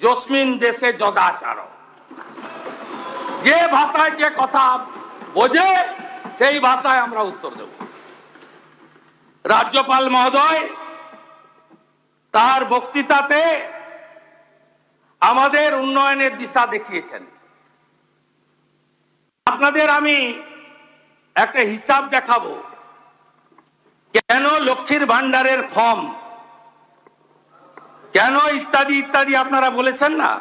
যস্মিন দেশে যদাচার, যে ভাষায় যে কথা বোঝে সেই ভাষায় আমরা উত্তর দেব। রাজ্যপাল মহোদয় তার বক্তৃতাতে আমাদের উন্নয়নের দিশা দেখিয়েছেন। আপনাদের আমি একটা হিসাব দেখাবো, কেন লক্ষ্মীর ভান্ডারের ফর্ম, কেন ইত্যাদি ইত্যাদি আপনারা বলেছেন না।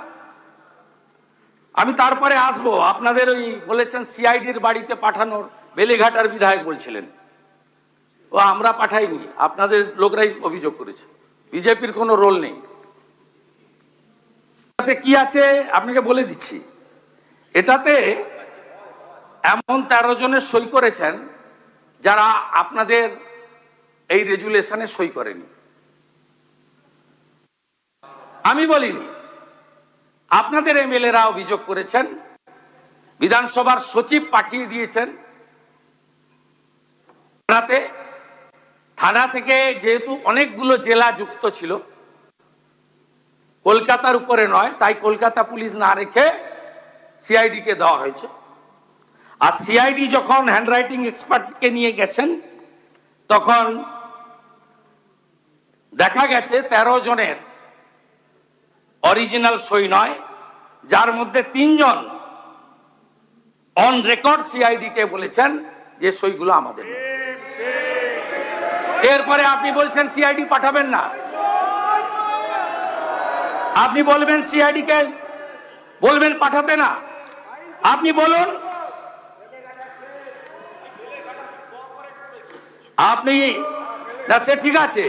আমি তারপরে আসবো। আপনাদের ওই বলেছেন সিআইডির বাড়িতে পাঠানোর, বেলেঘাটার বিধায়ক বলছিলেন, ও আমরা পাঠাইনি, আপনাদের লোকরাই অভিযোগ করেছে, বিজেপির কোনো রোল নেই। এটাতে কি আছে আপনাকে বলে দিচ্ছি। এটাতে এমন 13 জনের সই করেছেন যারা আপনাদের এই রেজুলেশনে সই করেনি। আমি বলিনি, আপনাদের এমএলএরা অভিযোগ করেছেন, বিধানসভার সচিব পাঠিয়ে দিয়েছেন থানা থেকে, যেহেতু অনেকগুলো জেলা যুক্ত ছিল, কলকাতার উপরে নয়, তাই কলকাতা পুলিশ না রেখে সিআইডি কে দেওয়া হয়েছে। আর সিআইডি যখন হ্যান্ডরাইটিং এক্সপার্টকে নিয়ে গেছেন, তখন দেখা গেছে 13 জনের অরিজিনাল সই নয়, যার মধ্যে 3 জন অন রেকর্ড সিআইডি কে বলেছেন যে সইগুলো আমাদের। এরপরে আপনি বলছেন সিআইডি পাঠাবেন না, আপনি বলবেন সিআইডি কে বলবেন পাঠাতে না। আপনি বলুন, আপনি না, সে ঠিক আছে,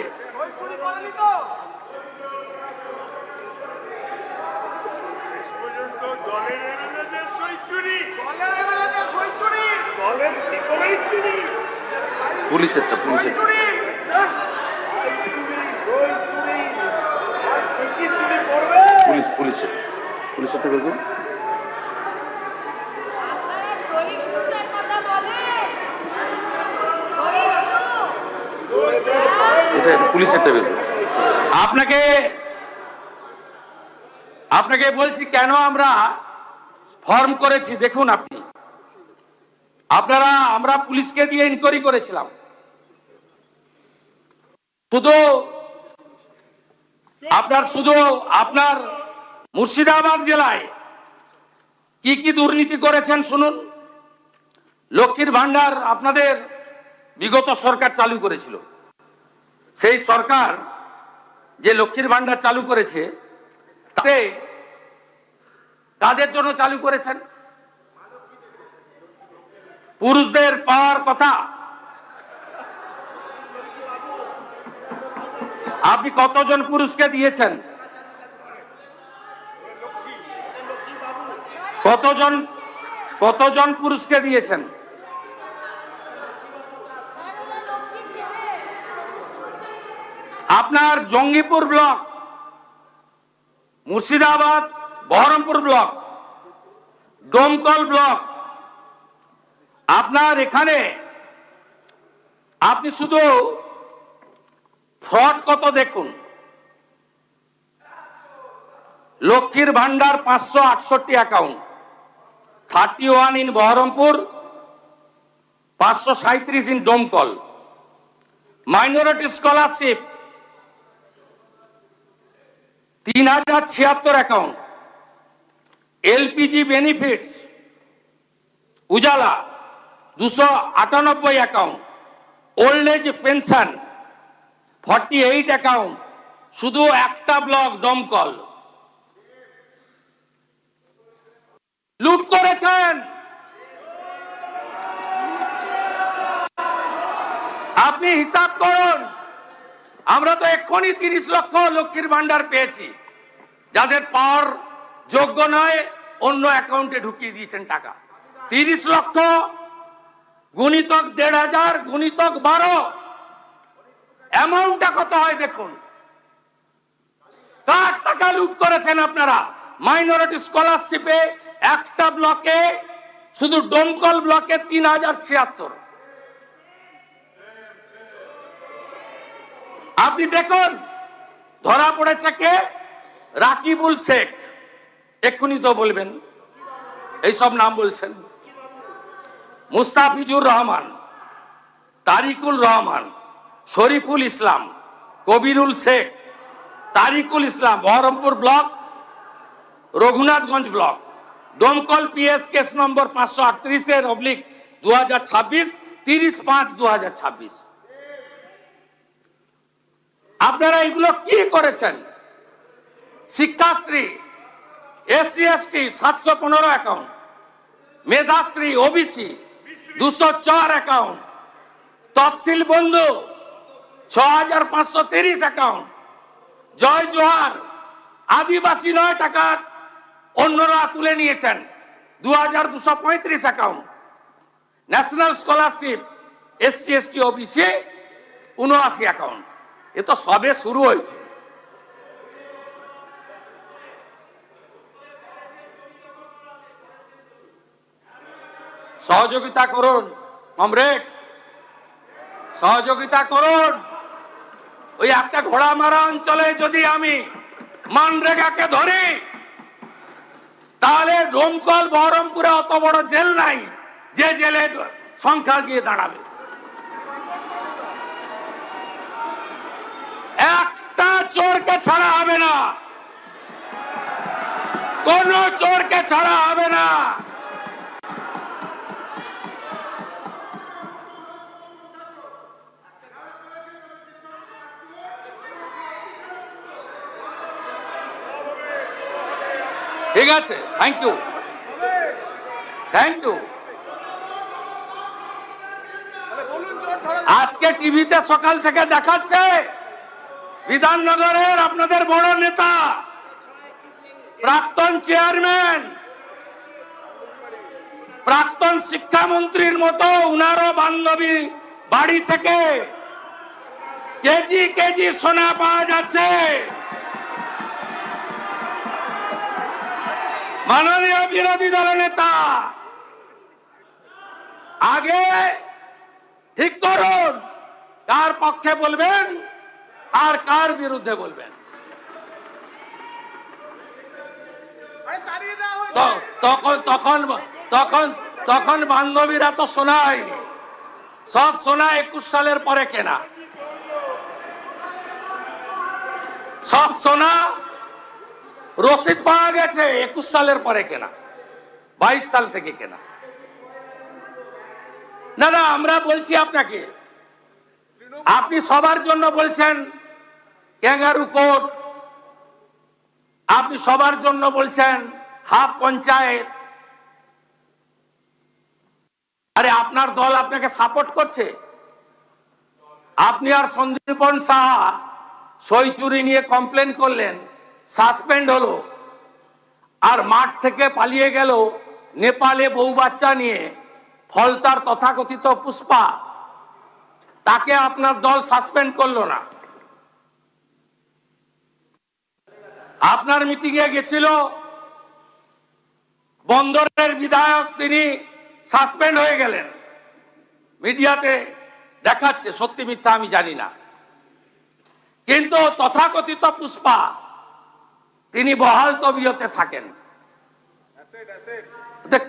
পুলিশের পুলিশেরটা বলবো। পুলিশেরটা বলবো। আপনাকে বলছি কেন আমরা ফর্ম করেছি। দেখুন, আমরা পুলিশকে দিয়ে ইনকোয়ারি করেছিলাম। আপনার মুর্শিদাবাদ জেলায় কি কি দুর্নীতি করেছেন শুনুন। লক্ষ্মীর ভান্ডার আপনাদের বিগত সরকার চালু করেছিল। সেই সরকার যে লক্ষ্মীর ভান্ডার চালু করেছে, তাতে কাদের জন্য চালু করেছেন? পুরুষদের পাওয়ার কথা। আপনি কতজন পুরুষকে দিয়েছেন? কতজন পুরুষকে দিয়েছেন? আপনার Jangipur block, Murshidabad, Baharampur block, Domkal block, আপনার এখানে আপনি শুধু ফ্রড কত দেখুন। লক্ষ্মীর ভান্ডার 568 account, 31 in Baharampur, 537 in Domkal. Minority scholarship 3076 account. LPG benefits Ujjwala 298 account. Old age pension 48 account. শুধু একটা ব্লক ডোমকল লুট করেছেন। আপনি হিসাব করুন। আমরা তো এক্ষুনি 30 লক্ষ লক্ষ্মীর ভান্ডার পেয়েছি, যাদের পাওয়ার যোগ্য নয় অন্য অ্যাকাউন্টে ঢুকিয়ে দিয়েছেন টাকা। 30 লক্ষ গুণিতক 1500 গুণিতক 12, অ্যামাউন্টটা কত হয় দেখুন। কার টাকা লুট করেছেন আপনারা? মাইনরিটি স্কলারশিপে একটা ব্লকে, শুধু ডোমকল ব্লকে 3076। আপনি দেখুন, ধরা পড়েছে কে? রাকিবুল শেখ। এক্ষুনি তো বলবেন, এইসব নাম বলছেন। মুস্তাফিজুর রহমান, তারিকুল রহমান, শরীফুল ইসলাম, কবিরুল শেখ, তারিকুল ইসলাম, বহরমপুর ব্লক, রঘুনাথগঞ্জ ব্লক, দমকল পিএস কেস নম্বর 538/2026, 30/5/2026। আপনারা এগুলো কি করেছেন? Shikshashree, SC ST 715 account, Medhashree OBC 204 account, তফসিল বন্ধু 6530 অ্যাকাউন্ট, জয় জোহার আদিবাসী 9 টাকা অন্যরা তুলে নিয়েছেন 2235 account, national scholarship SC ST OBC 79 account. এ তো সবে শুরু হয়েছে। সহযোগিতা করুন কমরেড, সহযোগিতা করুন। ওই একটা ঘোড়া মারা অঞ্চলে যদি আমি মানরেগাকে ধরি, তাহলে ডোমকল বহরমপুরে অত বড় জেল নাই যে জেলের সংখ্যা গিয়ে দাঁড়াবে। একটা চোরকে ছাড়া হবে না, কোন চোরকে ছাড়া হবে না। ঠিক আছে, থ্যাংক ইউ, থ্যাংক ইউ। আজকে টিভিতে সকাল থেকে দেখাচ্ছে বিধাননগরের আপনাদের বড় নেতা, প্রাক্তন চেয়ারম্যান, প্রাক্তন শিক্ষামন্ত্রীর মতো উনারও বান্ধবী বাড়ি থেকে কেজি কেজি সোনা পাওয়া যাচ্ছে। মাননীয় বিরোধী দল নেতা, আগে ঠিক করুন কার পক্ষে বলবেন আর কার বিরুদ্ধে বলবেন। তখন বান্ধবীরা তো সোনা হয়নি, সব সোনা 21 সালের পরে কেনা, সব সোনা রসিদ পাওয়া গেছে 21 সালের পরে কেনা, 22 সাল থেকে কেনা। না না, আমরা বলছি আপনাকে, আপনি সবার জন্য বলছেন ক্যাঙ্গারু কোর্ট, আপনি সবার জন্য বলছেন হাফ পঞ্চায়েত। আরে আপনার দল আপনাকে সাপোর্ট করছে। আপনি আর সন্দীপন সাহা সই চুরি নিয়ে কমপ্লেন করলেন, সাসপেন্ড হলো, আর মাঠ থেকে পালিয়ে গেল নেপালে বউ বাচ্চা নিয়ে ফলতার তথাকথিত পুষ্পা, তাকে আপনার দল সাসপেন্ড করলো না। আপনার মিটিং এ গেছিল বন্দরের বিধায়ক, তিনি সাসপেন্ড হয়ে গেলেন। মিডিয়াতে দেখাচ্ছে, সত্যি মিথ্যা আমি জানি না, কিন্তু তথাকথিত পুষ্পা তিনি বহাল তবিয়তে থাকেন।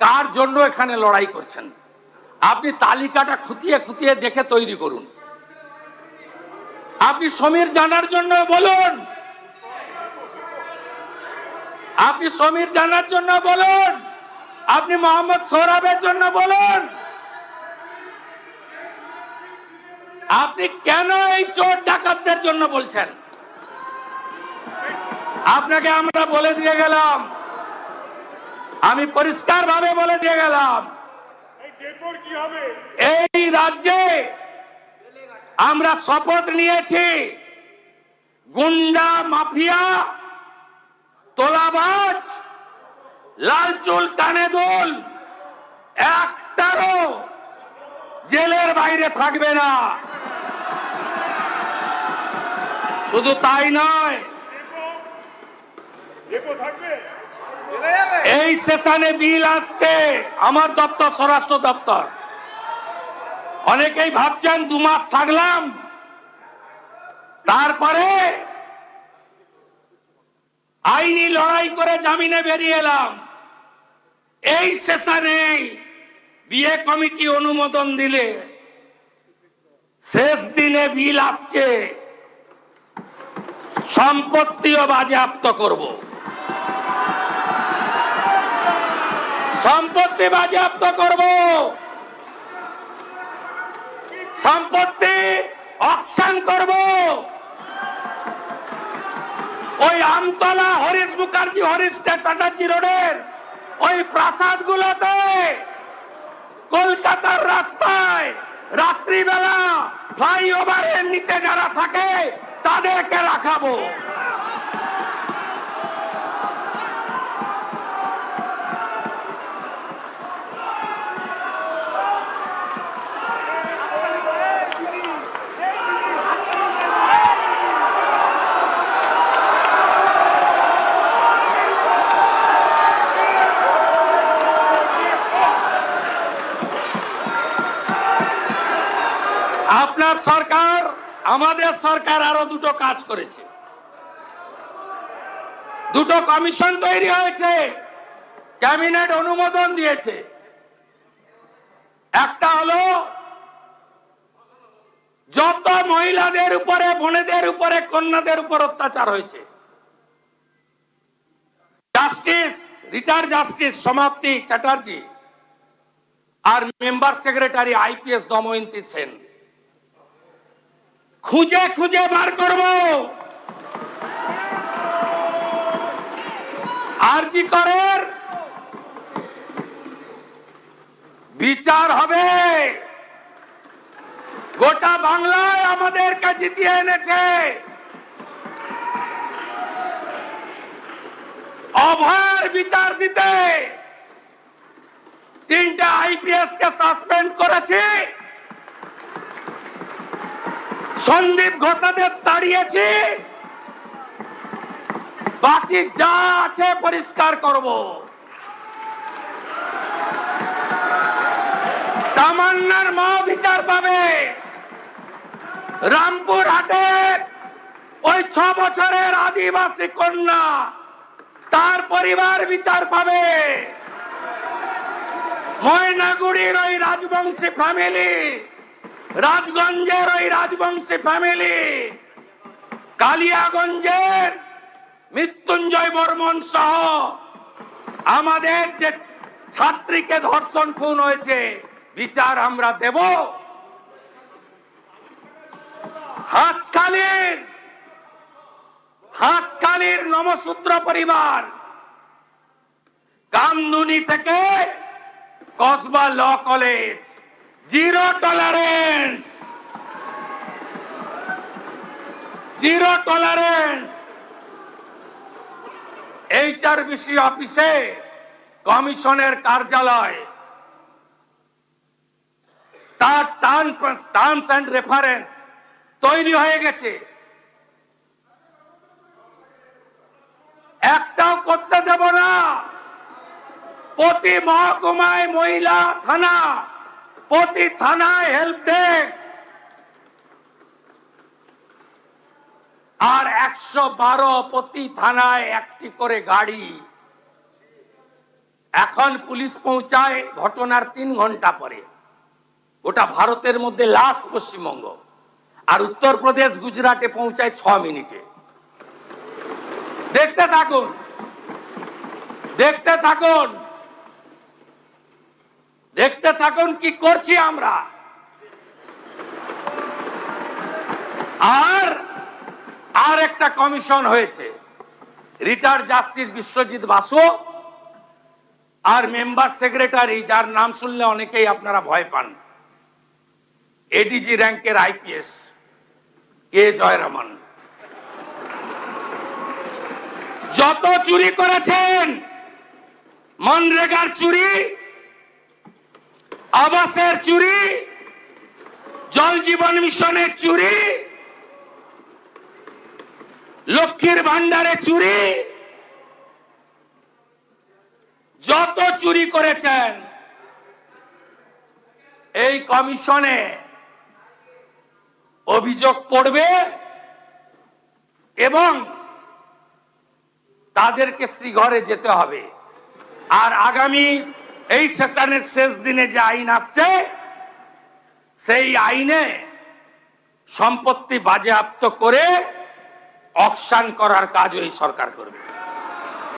কার জন্য এখানে লড়াই করছেন? আপনি তালিকাটা খুঁটিয়ে খুঁটিয়ে দেখে তৈরি করুন। আপনি সমীর জানার জন্য বলুন, আপনি সমীর জানার জন্য বলুন, আপনি মোহাম্মদ সোহরাবের জন্য বলুন। আপনি কেন এই চোর ডাকাতদের জন্য বলছেন? আপনাকে আমরা বলে দিয়ে গেলাম, আমি পরিষ্কার ভাবে বলে দিয়ে গেলাম, এই রাজ্যে আমরা শপথ নিয়েছি গুন্ডা, মাফিয়া, তোলাবাজ, লালচুল, কানে দুল একটারও জেলের বাইরে থাকবে না। শুধু তাই নয়, এই সেশনে বিল আসছে আমার দপ্তর, স্বরাষ্ট্র দপ্তর। অনেকেই ভাবছেন 2 মাস থাকলাম, তারপরে আইনি লড়াই করে জামিনে বেরিয়ে এলাম। এই সেশনে বিয়ে কমিটি অনুমোদন দিলে শেষ দিনে বিল আসছে, সম্পত্তিও বাজেয়াপ্ত করব। সম্পত্তি বাজেয়াপ্ত করব, সম্পত্তি অকশন করব। ওই আমতলা হরিশ মুখার্জি হরিশ চ্যাটার্জি রোডের ওই প্রাসাদ গুলোতে কলকাতার রাস্তায় রাত্রিবেলা ফ্লাইওভারের নিচে যারা থাকে তাদেরকে রাখাবো। আপনার সরকার, আমাদের সরকার আরো দুটো কাজ করেছে। দুটো কমিশন তৈরি হয়েছে, ক্যাবিনেট অনুমোদন দিয়েছে। একটা হলো যত মহিলাদের উপরে, বোনেদের উপরে, কন্যাদের উপর অত্যাচার হয়েছে, justice, retired justice Samapti Chatterjee আর member secretary IPS Damayanti Sen, খুঁজে খুঁজে বার করব। আরজি করের বিচার হবে। গোটা বাংলায় আমাদেরকে জিতিয়ে এনেছে। অভয়ের বিচার দিতে তিনটা আইপিএস কে সাসপেন্ড করেছে, সন্দীপ ঘোষাদের তাড়িয়েছি, বাকি যা আছে পরিষ্কার করব। তামান্নার মা বিচার পাবে। রামপুর হাটের ওই 6 বছরের আদিবাসী কন্যা, তার পরিবার বিচার পাবে। ময়নাগুড়ির ওই রাজবংশী ফ্যামিলি, রাজগঞ্জের ওই রাজবংশী ফ্যামিলি, কালিয়াগঞ্জের মৃত্যুঞ্জয় বর্মন সহ আমাদের যে ছাত্রীকে ধর্ষণ খুন হয়েছে, বিচার আমরা দেব। হাঁসখালির নমশূদ্র পরিবার, কামদুনি থেকে Kasba law college, zero tolerance, zero tolerance. HRBC অফিসে কমিশনের কার্যালয়, তার টার্মস অ্যান্ড রেফারেন্স তৈরি হয়ে গেছে। একটাও করতে দেব না। প্রতি মহকুমায় মহিলা থানা, প্রতি থানায় হেল্প ডেস্ক, আর 112 প্রতি থানায় একটি করে গাড়ি। এখন পুলিশ পৌঁছায় ঘটনার 3 ঘন্টা পরে। ওটা ভারতের মধ্যে লাস্ট পশ্চিমবঙ্গ, আর উত্তরপ্রদেশ গুজরাটে পৌঁছায় 6 মিনিটে। দেখতে থাকুন, দেখতে থাকুন, দেখতে থাকুন কি করছি আমরা। আর একটা কমিশন হয়েছে, রিটায়ার্ড জাস্টিস বিশ্বজিৎ বাসু আর মেম্বার সেক্রেটারি, যার নাম শুনলে অনেকেই আপনারা ভয় পান, এডিজি র্যাঙ্কের আইপিএস কে জয়রামন। যত চুরি করেছেন, মনরেগার চুরি, আবাসের চুরি, জল জীবন মিশনের চুরি, লক্ষ্মীর ভান্ডারে চুরি, যত চুরি করেছেন এই কমিশনে অভিযোগ পড়বে এবং তাদেরকে শ্রীঘরে যেতে হবে। আর আগামী এই সেশনের শেষ দিনে যে আইন আসছে, সেই আইনে সম্পত্তি বাজেয়াপ্ত করে অকশন করার কাজ ওই সরকার করবে।